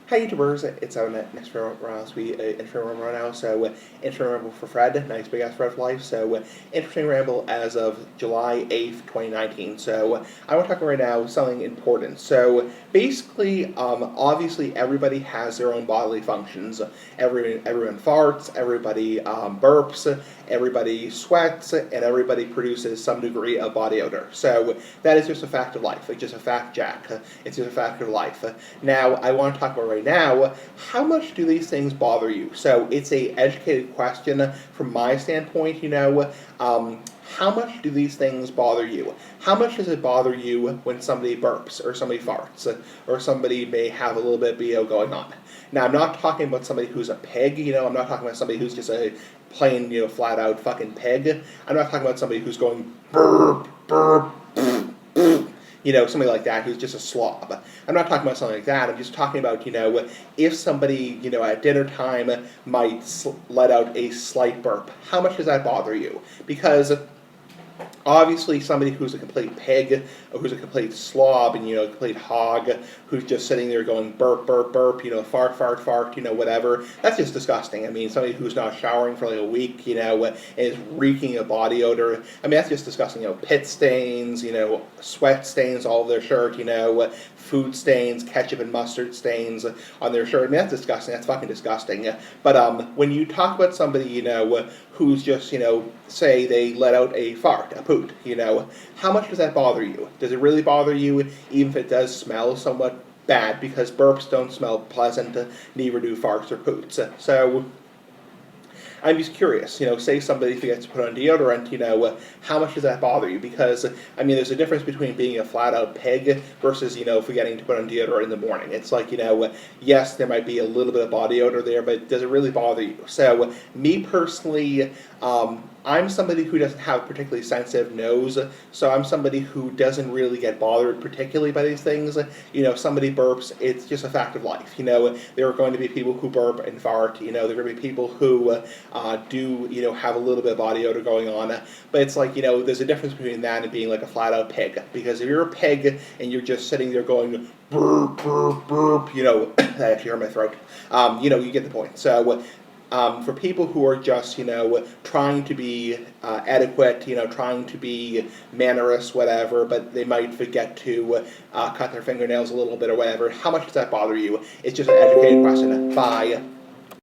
Hi YouTubers, it's our next round we intro ramble right now. So intro ramble for Fred, nice big ass Fred for life. So interesting ramble as of July 8th, 2019. So I want to talk right now something important. So basically, obviously everybody has their own bodily functions. Everyone farts, everybody burps, everybody sweats, and everybody produces some degree of body odor. So that is just a fact of life. It's just a fact, Jack. It's just a fact of life. Now, I want to talk about right now, how much do these things bother you? So it's a educated question from my standpoint, how much do these things bother you? How much does it bother you when somebody burps or somebody farts or somebody may have a little bit of BO going on? Now, I'm not talking about somebody who's a pig, I'm not talking about somebody who's just a plain, flat out fucking pig. I'm not talking about somebody who's going burp, burp, somebody like that who's just a slob. I'm not talking about something like that. I'm just talking about, if somebody, at dinner time might let out a slight burp, how much does that bother you? Because obviously somebody who's a complete pig, or who's a complete slob, and a complete hog, who's just sitting there going burp, burp, burp, fart, fart, fart, whatever, that's just disgusting. I mean, somebody who's not showering for like a week, and is reeking of body odor, I mean, that's just disgusting. Pit stains, sweat stains all over their shirt, food stains, ketchup and mustard stains on their shirt. I mean, that's disgusting. That's fucking disgusting. But when you talk about somebody, who's just, say they let out a fart, a poot, how much does that bother you? Does it really bother you, even if it does smell somewhat bad? Because burps don't smell pleasant, neither do farts or poots. So I'm just curious, say somebody forgets to put on deodorant, how much does that bother you? Because, I mean, there's a difference between being a flat-out pig versus, forgetting to put on deodorant in the morning. It's like, yes, there might be a little bit of body odor there, but does it really bother you? So, me personally, I'm somebody who doesn't have a particularly sensitive nose, so I'm somebody who doesn't really get bothered particularly by these things. Somebody burps, it's just a fact of life. There are going to be people who burp and fart, there are going to be people who do, have a little bit of body odor going on, but it's like, there's a difference between that and being like a flat-out pig, because if you're a pig and you're just sitting there going burp, burp, burp, that actually hurt my throat, you get the point. So, for people who are just, trying to be adequate, trying to be mannerous, whatever, but they might forget to cut their fingernails a little bit or whatever, how much does that bother you? It's just an educated question. Bye.